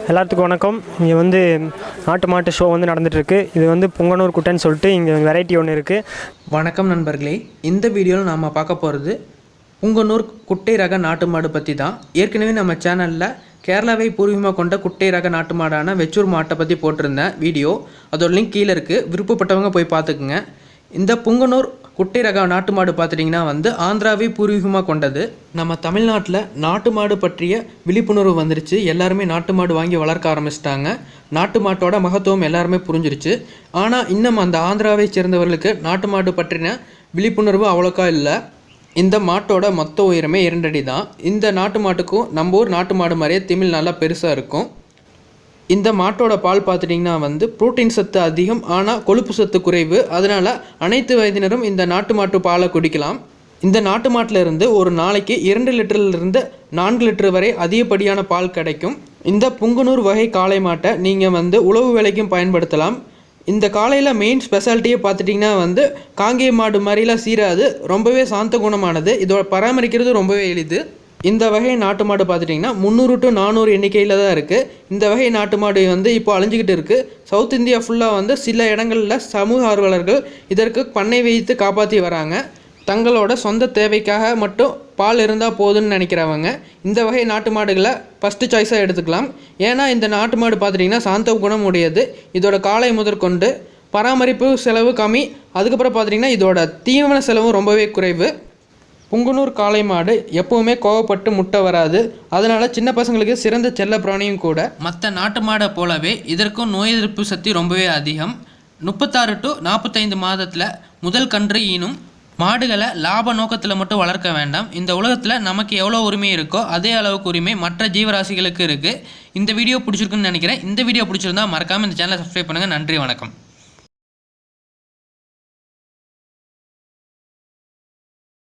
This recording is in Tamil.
எல்லாத்துக்கும் வணக்கம். இங்கே வந்து நாட்டு மாட்டு ஷோ வந்து நடந்துகிட்ருக்கு. இது வந்து புங்கனூர் குட்டைன்னு சொல்லிட்டு இங்கே வெரைட்டி ஒன்று இருக்குது. வணக்கம் நண்பர்களே, இந்த வீடியோவில் நாம் பார்க்க போகிறது புங்கனூர் குட்டை ரக நாட்டு மாடு பற்றி தான். ஏற்கனவே நம்ம சேனலில் கேரளாவை பூர்வீகமாக கொண்ட குட்டை ரக நாட்டு மாடான வெச்சூர் மாட்டை பற்றி போட்டிருந்தேன் வீடியோ. அதோட லிங்க் கீழே இருக்குது, விருப்பப்பட்டவங்க போய் பார்த்துக்குங்க. இந்த புங்கனூர் குட்டை ரக நாட்டு மாடு பார்த்துட்டிங்கன்னா வந்து ஆந்திராவை பூர்வீகமாக கொண்டது. நம்ம தமிழ்நாட்டில் நாட்டு மாடு பற்றிய விழிப்புணர்வு வந்துருச்சு. எல்லாருமே நாட்டு மாடு வாங்கி வளர்க்க ஆரம்பிச்சிட்டாங்க. நாட்டு மாட்டோட மகத்துவம் எல்லாருமே புரிஞ்சிருச்சு. ஆனால் இன்னும் அந்த ஆந்திராவை சேர்ந்தவர்களுக்கு நாட்டு மாடு பற்றின விழிப்புணர்வு அவ்வளோக்கா இல்லை. இந்த மாட்டோட மொத்த உயரமே 2 அடி தான். இந்த நாட்டு மாட்டுக்கும் நம்ம ஊர் நாட்டு மாடு மாதிரியே திமில் நல்லா பெருசாக இருக்கும். இந்த மாட்டோட பால் பார்த்துட்டிங்கன்னா வந்து புரோட்டீன் சத்து அதிகம், ஆனால் கொழுப்பு சத்து குறைவு. அதனால் அனைத்து வயதினரும் இந்த நாட்டு மாட்டு பாலை குடிக்கலாம். இந்த நாட்டு மாட்டில் இருந்து ஒரு நாளைக்கு 2 லிட்டரிலிருந்து 4 லிட்டர் வரை அதிகப்படியான பால் கிடைக்கும். இந்த புங்கனூர் வகை காளை மாட்டை நீங்கள் வந்து உழவு வேலைக்கும் பயன்படுத்தலாம். இந்த காளையில் மெயின் ஸ்பெஷாலிட்டியை பார்த்துட்டிங்கன்னா வந்து காங்கேய மாடு மாதிரிலாம் சீராது, ரொம்பவே சாந்த குணமானது. இதோட பராமரிக்கிறது ரொம்பவே எளிது. இந்த வகை நாட்டு மாடு பார்த்துட்டிங்கன்னா 300 to 400 எண்ணிக்கையில் தான் இருக்குது. இந்த வகை நாட்டு மாடு வந்து இப்போ அழிஞ்சிக்கிட்டு இருக்குது. சவுத் இந்தியா ஃபுல்லாக வந்து சில இடங்களில் சமூக ஆர்வலர்கள் இதற்கு பண்ணை வைத்து காப்பாற்றி வராங்க. தங்களோட சொந்த தேவைக்காக மட்டும் பால் இருந்தால் போதும்னு நினைக்கிறவங்க இந்த வகை நாட்டு மாடுகளை ஃபஸ்ட்டு சாய்ஸாக எடுத்துக்கலாம். ஏன்னா இந்த நாட்டு மாடு பார்த்துட்டிங்கன்னா சாந்த குணம் உடையது. இதோட காலை முதற்கொண்டு பராமரிப்பு செலவு கம்மி. அதுக்கப்புறம் பார்த்துட்டிங்கன்னா இதோட தீவன செலவும் ரொம்பவே குறைவு. புங்கனூர் காளை மாடு எப்போவுமே கோவப்பட்டு முட்டை வராது. அதனால் சின்ன பசங்களுக்கு சிறந்த செல்ல பிராணியும் கூட. மற்ற நாட்டு மாடை போலவே இதற்கும் நோய் எதிர்ப்பு சக்தி ரொம்பவே அதிகம். 36 to 45 மாதத்தில் முதல் கன்று ஈனும். மாடுகளை லாப நோக்கத்தில் மட்டும் வளர்க்க வேண்டாம். இந்த உலகத்தில் நமக்கு எவ்வளோ உரிமை இருக்கோ அதே அளவுக்கு உரிமை மற்ற ஜீவராசிகளுக்கு இருக்குது. இந்த வீடியோ பிடிச்சிருக்குன்னு நினைக்கிறேன். இந்த வீடியோ பிடிச்சிருந்தா மறக்காமல் இந்த சேனலை சப்ஸ்கிரைப் பண்ணுங்கள். நன்றி, வணக்கம்.